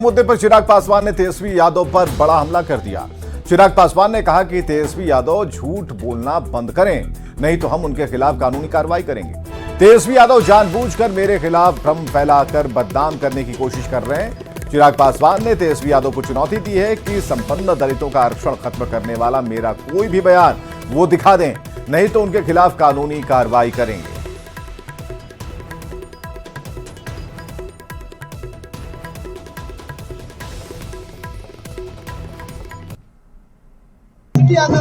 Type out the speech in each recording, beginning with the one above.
मुद्दे पर चिराग पासवान ने तेजस्वी यादव पर बड़ा हमला कर दिया। चिराग पासवान ने कहा कि तेजस्वी यादव झूठ बोलना बंद करें, नहीं तो हम उनके खिलाफ कानूनी कार्रवाई करेंगे। तेजस्वी यादव जानबूझकर मेरे खिलाफ भ्रम फैलाकर बदनाम करने की कोशिश कर रहे हैं। चिराग पासवान ने तेजस्वी यादव को चुनौती दी है कि संपन्न दलितों का आरक्षण खत्म करने वाला मेरा कोई भी बयान वो दिखा दें, नहीं तो उनके खिलाफ कानूनी कार्रवाई करेंगे।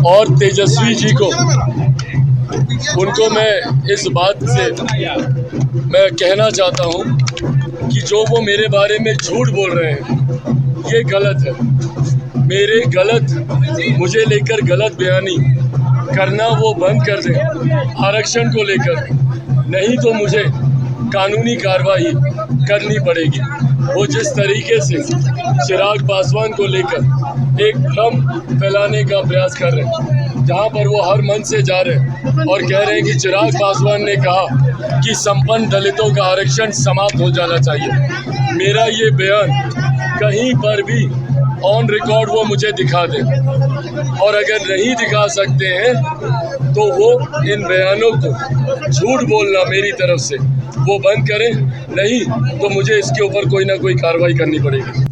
और तेजस्वी जी को उनको मैं इस बात से मैं कहना चाहता हूं कि जो वो मेरे बारे में झूठ बोल रहे हैं ये गलत है। मुझे लेकर गलत बयानी करना वो बंद कर दें आरक्षण को लेकर, नहीं तो मुझे कानूनी कार्रवाई करनी पड़ेगी। वो जिस तरीके से चिराग पासवान को लेकर एक भ्रम फैलाने का प्रयास कर रहे हैं, जहां पर वो हर मंच से जा रहे हैं और कह रहे हैं कि चिराग पासवान ने कहा कि संपन्न दलितों का आरक्षण समाप्त हो जाना चाहिए। मेरा ये बयान कहीं पर भी ऑन रिकॉर्ड वो मुझे दिखा दें, और अगर नहीं दिखा सकते हैं तो वो इन बयानों को झूठ बोलना मेरी तरफ से वो बंद करें, नहीं तो मुझे इसके ऊपर कोई ना कोई कार्रवाई करनी पड़ेगी।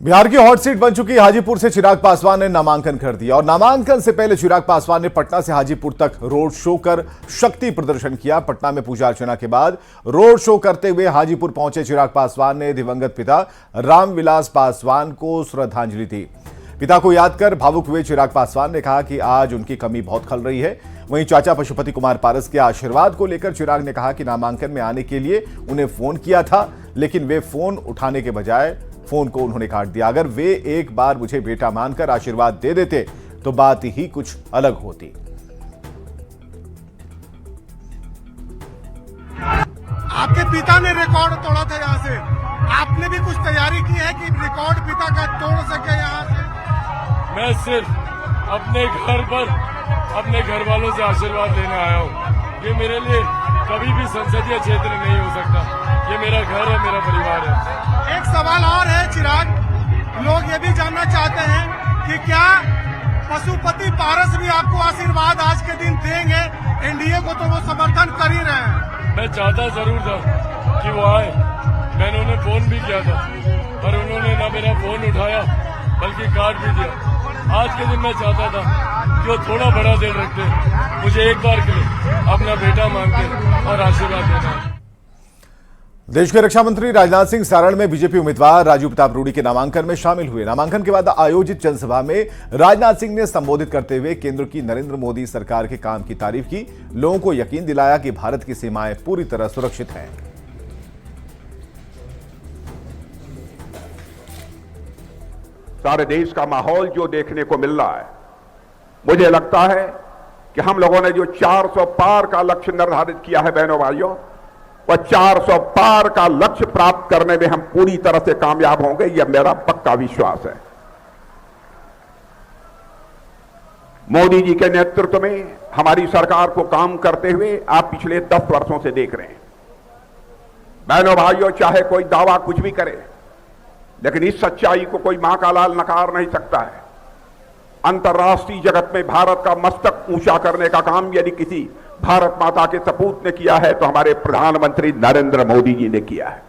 बिहार की हॉट सीट बन चुकी हाजीपुर से चिराग पासवान ने नामांकन कर दिया और नामांकन से पहले चिराग पासवान ने पटना से हाजीपुर तक रोड शो कर शक्ति प्रदर्शन किया। पटना में पूजा अर्चना के बाद रोड शो करते हुए हाजीपुर पहुंचे चिराग पासवान ने दिवंगत पिता रामविलास पासवान को श्रद्धांजलि दी। पिता को याद कर भावुक हुए चिराग पासवान ने कहा कि आज उनकी कमी बहुत खल रही है। वहीं चाचा पशुपति कुमार पारस के आशीर्वाद को लेकर चिराग ने कहा कि नामांकन में आने के लिए उन्हें फोन किया था, लेकिन वे फोन उठाने के बजाय फोन को उन्होंने काट दिया। अगर वे एक बार मुझे बेटा मानकर आशीर्वाद दे देते तो बात ही कुछ अलग होती। आपके पिता ने रिकॉर्ड तोड़ा था यहाँ से, आपने भी कुछ तैयारी की है कि रिकॉर्ड पिता का तोड़ सके यहाँ से? मैं सिर्फ अपने घर पर अपने घर वालों से आशीर्वाद लेने आया हूँ। ये मेरे लिए कभी भी संसदीय क्षेत्र नहीं हो सकता। ये मेरा घर है, मेरा परिवार है। एक सवाल और है चिराग, लोग ये भी जानना चाहते हैं कि क्या पशुपति पारस भी आपको आशीर्वाद आज के दिन देंगे? एनडीए को तो वो समर्थन कर ही रहे हैं। मैं चाहता जरूर था कि वो आए, मैंने उन्हें फोन भी किया था, पर उन्होंने ना मेरा फोन उठाया बल्कि काट भी दिया। आज के दिन मैं चाहता था कि वो थोड़ा बड़ा दिल रखते, मुझे एक बार के लिए अपना बेटा मानते और आशीर्वाद देना। देश के रक्षा मंत्री राजनाथ सिंह सारण में बीजेपी उम्मीदवार राजू प्रताप रूडी के नामांकन में शामिल हुए। नामांकन के बाद आयोजित जनसभा में राजनाथ सिंह ने संबोधित करते हुए केंद्र की नरेंद्र मोदी सरकार के काम की तारीफ की, लोगों को यकीन दिलाया कि भारत की सीमाएं पूरी तरह सुरक्षित हैं। सारे देश का माहौल जो देखने को मिल रहा है, मुझे लगता है कि हम लोगों ने जो 400 पार का लक्ष्य निर्धारित किया है बहनों भाइयों, वह 400 पार का लक्ष्य प्राप्त करने में हम पूरी तरह से कामयाब होंगे, यह मेरा पक्का विश्वास है। मोदी जी के नेतृत्व में हमारी सरकार को काम करते हुए आप पिछले 10 वर्षों से देख रहे हैं। बहनों भाइयों, चाहे कोई दावा कुछ भी करे, लेकिन इस सच्चाई को कोई मां का लाल नकार नहीं सकता है। अंतर्राष्ट्रीय जगत में भारत का मस्तक ऊंचा करने का काम यदि किसी भारत माता के सपूत ने किया है तो हमारे प्रधानमंत्री नरेंद्र मोदी जी ने किया है।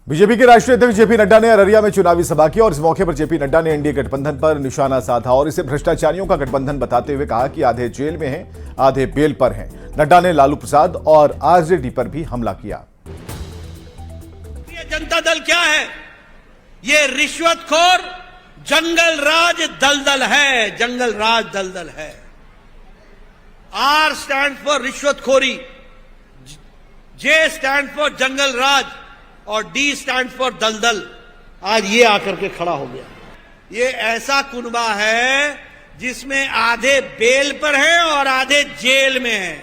बीजेपी के राष्ट्रीय अध्यक्ष जेपी नड्डा ने अररिया में चुनावी सभा की और इस मौके पर जेपी नड्डा ने एनडीए गठबंधन पर निशाना साधा और इसे भ्रष्टाचारियों का गठबंधन बताते हुए कहा कि आधे जेल में हैं, आधे बेल पर हैं। नड्डा ने लालू प्रसाद और आरजेडी पर भी हमला किया। जनता दल क्या है? ये रिश्वतखोर जंगल राज दलदल है, जंगल राज दलदल है। आर स्टैंड फॉर रिश्वतखोरी, जे स्टैंड फॉर जंगल राज और डी स्टैंड फॉर दलदल। आज ये आकर के खड़ा हो गया। ये ऐसा कुनबा है जिसमें आधे बेल पर हैं और आधे जेल में हैं।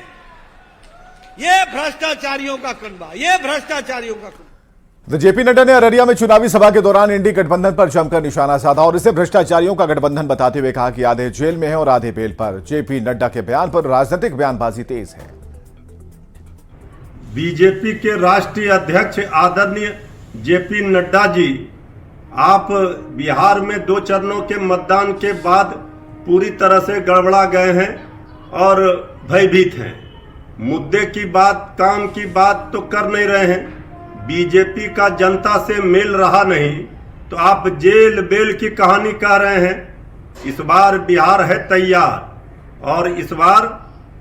ये भ्रष्टाचारियों का कुनबा, ये भ्रष्टाचारियों का कुनबा। जेपी नड्डा ने अररिया में चुनावी सभा के दौरान एनडीए गठबंधन पर जमकर निशाना साधा और इसे भ्रष्टाचारियों का गठबंधन बताते हुए कहा कि आधे जेल में है और आधे बेल पर। जेपी नड्डा के बयान पर राजनीतिक बयानबाजी तेज है। बीजेपी के राष्ट्रीय अध्यक्ष आदरणीय जेपी नड्डा जी, आप बिहार में 2 चरणों के मतदान के बाद पूरी तरह से गड़बड़ा गए हैं और भयभीत हैं। मुद्दे की बात, काम की बात तो कर नहीं रहे हैं। बीजेपी का जनता से मेल रहा नहीं तो आप जेल बेल की कहानी कह रहे हैं। इस बार बिहार है तैयार और इस बार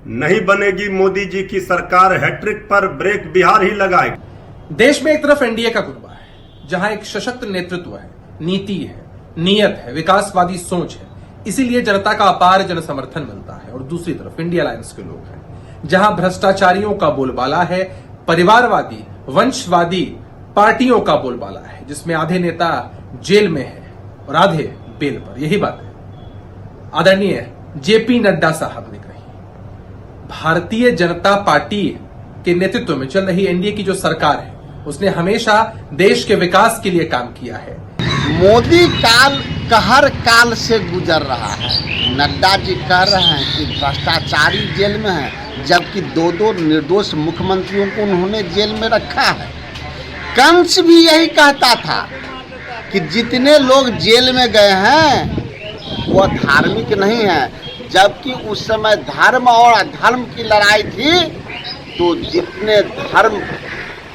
नहीं बनेगी मोदी जी की सरकार। हैट्रिक पर ब्रेक बिहार ही लगाएगी। देश में एक तरफ एनडीए का कुरबा है, जहां एक सशक्त नेतृत्व है, नीति है, नियत है, विकासवादी सोच है, इसीलिए जनता का अपार जन समर्थन मिलता है। और दूसरी तरफ इंडिया अलायंस के लोग हैं, जहां भ्रष्टाचारियों का बोलबाला है, परिवारवादी, वंशवादी पार्टियों का बोलबाला है, जिसमें आधे नेता जेल में है और आधे बेल पर। यही बात है आदरणीय जेपी नड्डा साहब ने कही। भारतीय जनता पार्टी के नेतृत्व में चल रही एनडीए की जो सरकार है, उसने हमेशा देश के विकास के लिए काम किया है। मोदी काल कहर काल से गुजर रहा है। नड्डा जी कह रहे हैं कि भ्रष्टाचारी जेल में है, जबकि 2 निर्दोष मुख्यमंत्रियों को उन्होंने जेल में रखा है। कंस भी यही कहता था कि जितने लोग जेल में गए हैं वो धार्मिक नहीं है, जबकि उस समय धर्म और अधर्म की लड़ाई थी। तो जितने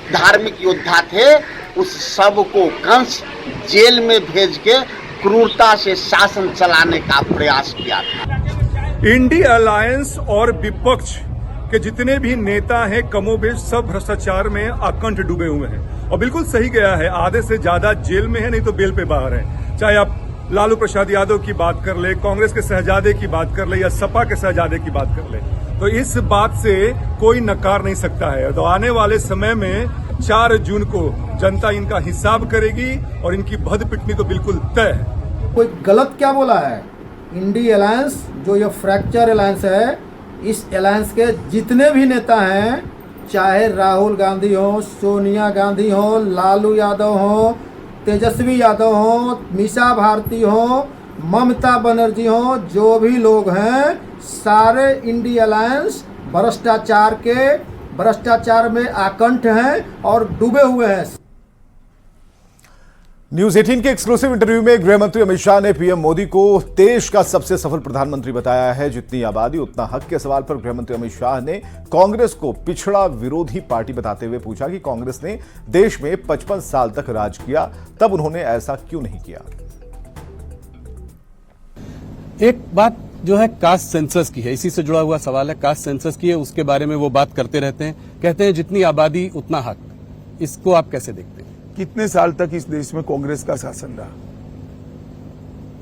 धार्मिक योद्धा थे उस सब को कंस जेल में भेज के क्रूरता से शासन चलाने का प्रयास किया था। इंडिया अलायंस और विपक्ष के जितने भी नेता हैं कमोबेश सब भ्रष्टाचार में आकंठ डूबे हुए हैं। और बिल्कुल सही गया है, आधे से ज्यादा जेल में है, नहीं तो बेल पे बाहर है। चाहे आप लालू प्रसाद यादव की बात कर ले, कांग्रेस के शहजादे की बात कर ले या सपा के शहजादे की बात कर ले, तो इस बात से कोई नकार नहीं सकता है। तो आने वाले समय में 4 जून को जनता इनका हिसाब करेगी और इनकी भद पिटनी तो बिल्कुल तय है। कोई गलत क्या बोला है? इंडिया अलायंस जो ये फ्रैक्चर अलायंस है, इस अलायंस के जितने भी नेता हैं, चाहे राहुल गांधी हो, सोनिया गांधी हो, लालू यादव हो, तेजस्वी यादव हो, मीसा भारती हो, ममता बनर्जी हो, जो भी लोग हैं, सारे इंडिया अलायंस भ्रष्टाचार में आकंठ हैं और डूबे हुए हैं। न्यूज 18 के एक्सक्लूसिव इंटरव्यू में गृह मंत्री अमित शाह ने पीएम मोदी को देश का सबसे सफल प्रधानमंत्री बताया है। जितनी आबादी उतना हक के सवाल पर गृह मंत्री अमित शाह ने कांग्रेस को पिछड़ा विरोधी पार्टी बताते हुए पूछा कि कांग्रेस ने देश में 55 साल तक राज किया, तब उन्होंने ऐसा क्यों नहीं किया। एक बात जो है कास्ट सेंसस की है, इसी से जुड़ा हुआ सवाल है, कास्ट सेंसस की है, उसके बारे में वो बात करते रहते हैं, कहते हैं जितनी आबादी उतना हक। इसको आप कैसे देखते हैं? कितने साल तक इस देश में कांग्रेस का शासन रहा?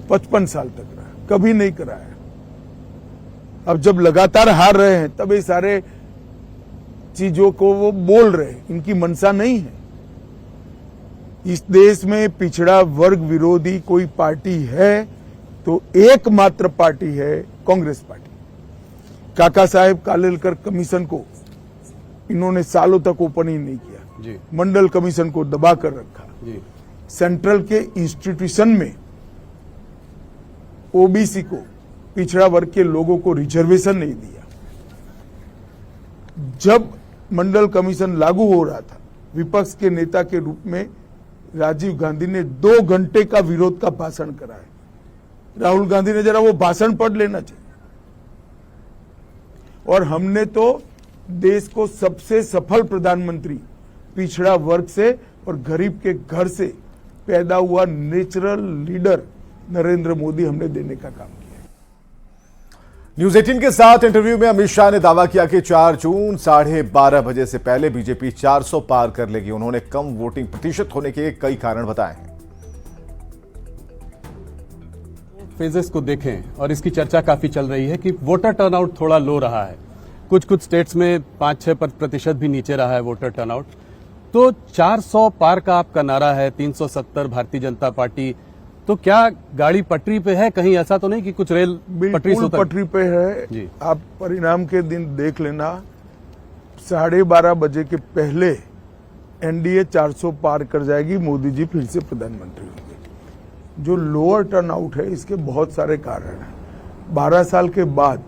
55 साल तक रहा, कभी नहीं कराया। अब जब लगातार हार रहे हैं तब ये सारे चीजों को वो बोल रहे हैं, इनकी मंशा नहीं है। इस देश में पिछड़ा वर्ग विरोधी कोई पार्टी है तो एकमात्र पार्टी है कांग्रेस पार्टी। काका साहेब कालेलकर कमीशन को इन्होंने सालों तक ओपन ही नहीं किया जी। मंडल कमीशन को दबा कर रखा जी। सेंट्रल के इंस्टीट्यूशन में ओबीसी को, पिछड़ा वर्ग के लोगों को रिजर्वेशन नहीं दिया। जब मंडल कमीशन लागू हो रहा था, विपक्ष के नेता के रूप में राजीव गांधी ने 2 घंटे का विरोध का भाषण कराया। राहुल गांधी ने जरा वो भाषण पढ़ लेना चाहिए। और हमने तो देश को सबसे सफल प्रधानमंत्री पिछड़ा वर्ग से और गरीब के घर से पैदा हुआ नेचुरल लीडर नरेंद्र मोदी हमने देने का काम किया। न्यूज 18 के साथ इंटरव्यू में अमित शाह ने दावा किया कि 4 जून 12:30 बजे से पहले बीजेपी 400 पार कर लेगी। उन्होंने कम वोटिंग प्रतिशत होने के कई कारण बताए हैं। फेजेस को देखें और इसकी चर्चा काफी चल रही है कि वोटर टर्नआउट थोड़ा लो रहा है। कुछ स्टेट्स में 5-6% भी नीचे रहा है वोटर टर्नआउट। तो 400 पार का आपका नारा है, 370 भारतीय जनता पार्टी, तो क्या गाड़ी पटरी पे है? कहीं ऐसा तो नहीं कि कुछ रेल पटरी से पटरी पे है जी। आप परिणाम के दिन देख लेना, 12:30 बजे के पहले एनडीए 400 पार कर जाएगी, मोदी जी फिर से प्रधानमंत्री होंगे। जो लोअर टर्नआउट है इसके बहुत सारे कारण हैं। 12 साल के बाद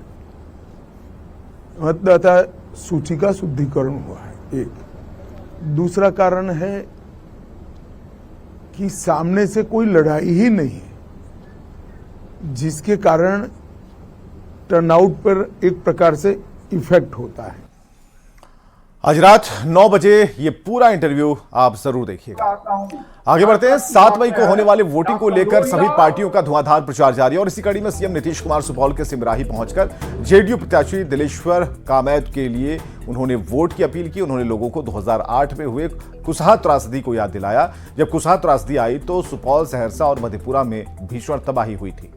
मतदाता सूची का शुद्धिकरण हुआ है, एक। दूसरा कारण है कि सामने से कोई लड़ाई ही नहीं है, जिसके कारण टर्नआउट पर एक प्रकार से इफेक्ट होता है। आज रात 9 बजे ये पूरा इंटरव्यू आप जरूर देखिएगा। आगे बढ़ते हैं। 7 मई को होने वाले वोटिंग को लेकर सभी पार्टियों का धुआंधार प्रचार जारी है और इसी कड़ी में सीएम नीतीश कुमार सुपौल के सिमराही पहुंचकर जेडीयू प्रत्याशी दिलेश्वर कामैत के लिए उन्होंने वोट की अपील की। उन्होंने लोगों को 2008 में हुए कुसहा त्रासदी को याद दिलाया। जब कुसहा त्रासदी आई तो सुपौल, सहरसा और मधेपुरा में भीषण तबाही हुई थी।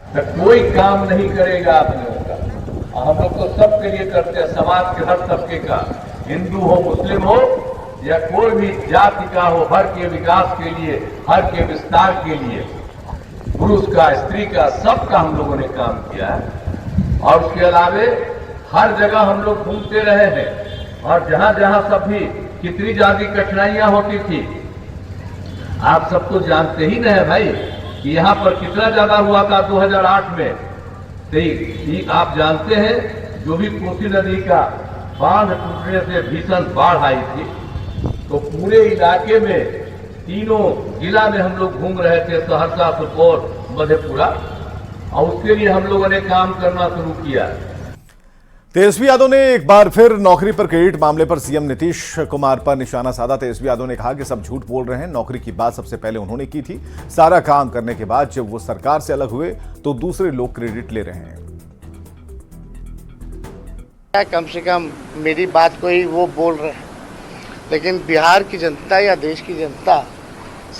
कोई काम नहीं करेगा आप लोगों का, हम लोग तो सबके लिए करते हैं, समाज के हर तबके का, हिंदू हो, मुस्लिम हो या कोई भी जाति का हो, हर के विकास के लिए, हर के विस्तार के लिए, पुरुष का, स्त्री का, सबका हम लोगों ने काम किया है। और उसके अलावे हर जगह हम लोग घूमते रहे हैं और जहां जहां सब भी कितनी ज्यादा कठिनाइयां होती थी आप सब तो जानते ही नहीं है भाई कि यहाँ पर कितना ज्यादा हुआ था 2008 में। तो आप जानते हैं जो भी कोसी नदी का बांध टूटने से भीषण बाढ़ आई थी तो पूरे इलाके में तीनों जिला में हम लोग घूम रहे थे, सहरसा, सुपौल, मधेपुरा, और उसके लिए हम लोगों ने काम करना शुरू किया। तेजस्वी यादव ने एक बार फिर नौकरी पर क्रेडिट मामले पर सीएम नीतीश कुमार पर निशाना साधा। तेजस्वी यादव ने कहा कि सब झूठ बोल रहे हैं, नौकरी की बात सबसे पहले उन्होंने की थी। सारा काम करने के बाद जब वो सरकार से अलग हुए तो दूसरे लोग क्रेडिट ले रहे हैं। कम से कम मेरी बात को ही वो बोल रहे हैं, लेकिन बिहार की जनता या देश की जनता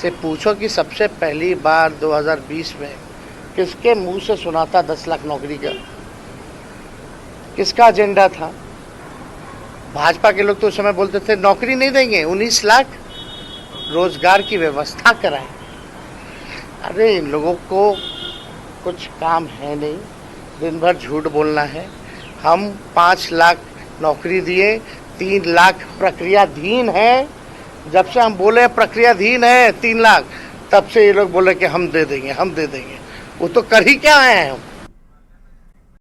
से पूछो कि सबसे पहली बार 2020 में किसके मुंह से सुना था 10 लाख नौकरी का? किसका एजेंडा था? भाजपा के लोग तो उस समय बोलते थे नौकरी नहीं देंगे, 19 लाख रोजगार की व्यवस्था कराएं। अरे इन लोगों को कुछ काम है नहीं, दिन भर झूठ बोलना है। हम 5 लाख नौकरी दिए, 3 लाख प्रक्रियाधीन है। जब से हम बोले प्रक्रियाधीन है 3 लाख, तब से ये लोग बोले कि हम दे देंगे, हम दे देंगे। वो तो कर ही क्या आए हैं हम।